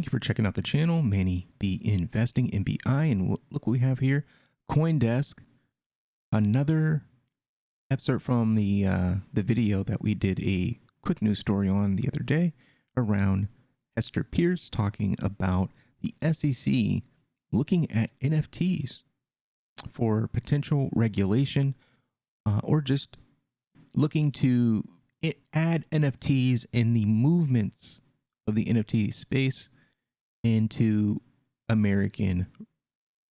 Thank you for checking out the channel, Manny B Investing MBI, and look what we have here, CoinDesk. Another excerpt from the video that we did a quick news story on the other day around Hester Pierce talking about the SEC looking at NFTs for potential regulation, or just looking to add NFTs in the movements of the NFT space into American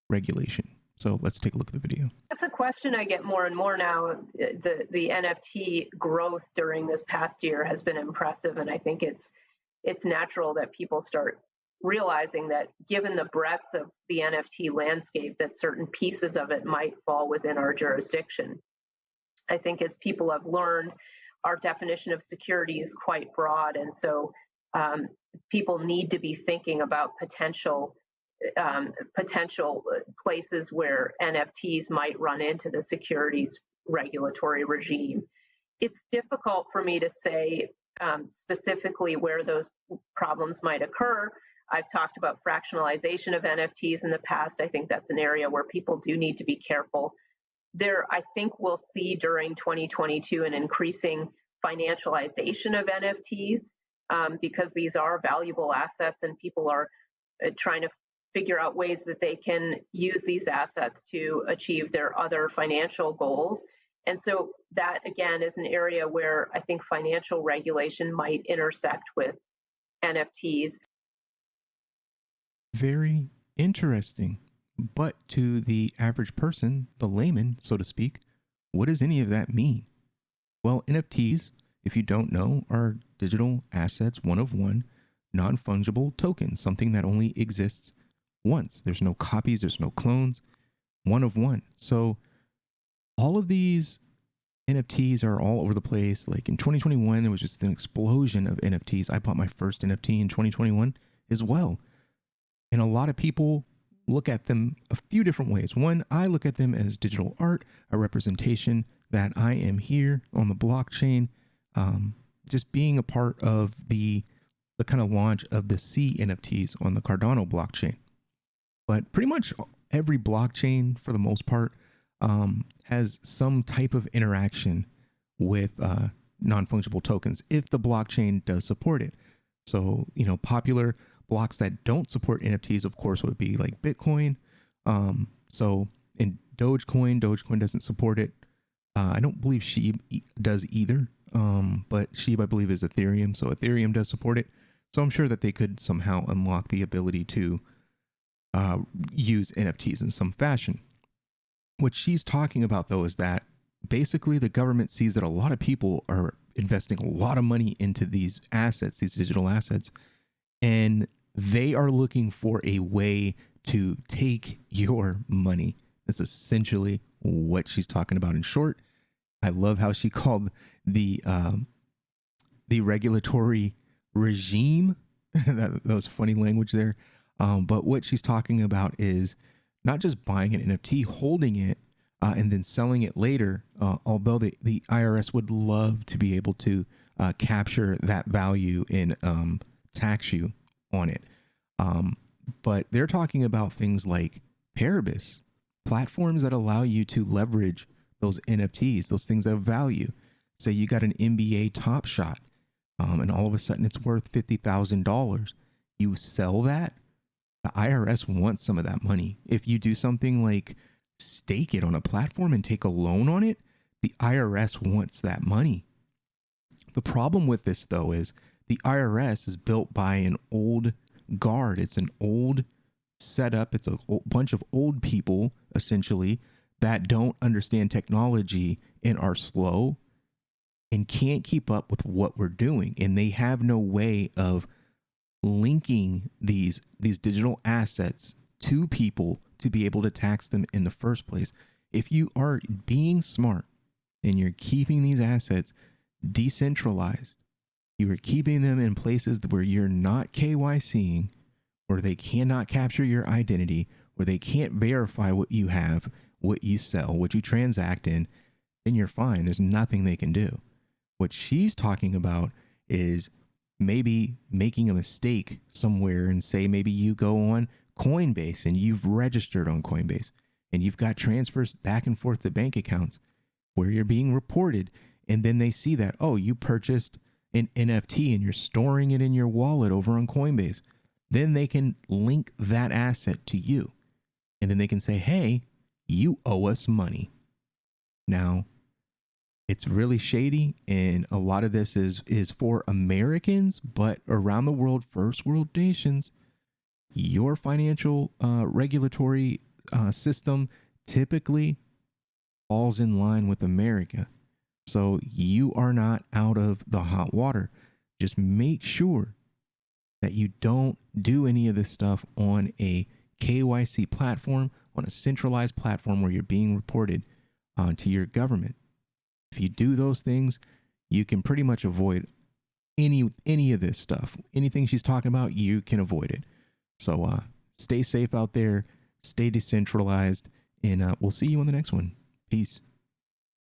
regulation. So let's take a look at the video. That's a question I get more and more now. The NFT growth during this past year has been impressive, and I think it's natural that people start realizing that given the breadth of the NFT landscape, that certain pieces of it might fall within our jurisdiction. I think as people have learned, our definition of security is quite broad, and so people need to be thinking about potential places where NFTs might run into the securities regulatory regime. It's difficult for me to say specifically where those problems might occur. I've talked about fractionalization of NFTs in the past. I think that's an area where people do need to be careful. I think we'll see during 2022 an increasing financialization of NFTs because these are valuable assets and people are trying to figure out ways that they can use these assets to achieve their other financial goals. And so that, again, is an area where I think financial regulation might intersect with NFTs. Very interesting. But to the average person, the layman, so to speak, what does any of that mean? Well, NFTs, if you don't know, are digital assets, one of one, non-fungible tokens, something that only exists once. There's no copies, there's no clones, one of one. So all of these NFTs are all over the place. Like in 2021, there was just an explosion of NFTs. I bought my first NFT in 2021 as well. And a lot of people look at them a few different ways. One, I look at them as digital art, a representation that I am here on the blockchain, just being a part of the kind of launch of the C NFTs on the Cardano blockchain. But pretty much every blockchain, for the most part, has some type of interaction with non-fungible tokens if the blockchain does support it. So, popular blocks that don't support NFTs, of course, would be like Bitcoin. So in Dogecoin doesn't support it. I don't believe SHIB does either. But SHIB, I believe, is Ethereum. So Ethereum does support it. So I'm sure that they could somehow unlock the ability to use NFTs in some fashion. What she's talking about, though, is that basically the government sees that a lot of people are investing a lot of money into these assets, these digital assets, and they are looking for a way to take your money. That's essentially what she's talking about in short. I love how she called the regulatory regime. that was funny language there. But what she's talking about is not just buying an NFT, holding it, and then selling it later, although the IRS would love to be able to capture that value and tax you on it. But they're talking about things like Paribus, platforms that allow you to leverage those NFTs, those things of value. Say you got an NBA Top Shot, and all of a sudden it's worth $50,000. You sell that, the IRS wants some of that money. If you do something like stake it on a platform and take a loan on it, the IRS wants that money. The problem with this, though, is the IRS is built by an old guard. It's an old setup. It's a bunch of old people, essentially, that don't understand technology and are slow and can't keep up with what we're doing. And they have no way of linking these digital assets to people to be able to tax them in the first place. If you are being smart and you're keeping these assets decentralized, you are keeping them in places where you're not KYCing, where they cannot capture your identity, where they can't verify what you have, what you sell, what you transact in, then you're fine. There's nothing they can do. What she's talking about is maybe making a mistake somewhere and say maybe you go on Coinbase and you've registered on Coinbase and you've got transfers back and forth to bank accounts where you're being reported, and then they see that, oh, you purchased an NFT and you're storing it in your wallet over on Coinbase. Then they can link that asset to you. And then they can say, hey, you owe us money. Now, it's really shady, and a lot of this is for Americans, but around the world, first world nations, your financial regulatory system typically falls in line with America. So you are not out of the hot water. Just make sure that you don't do any of this stuff on a KYC platform, on a centralized platform where you're being reported to your government. If you do those things, you can pretty much avoid any of this stuff. Anything she's talking about, you can avoid it. So stay safe out there, stay decentralized, and we'll see you on the next one. Peace.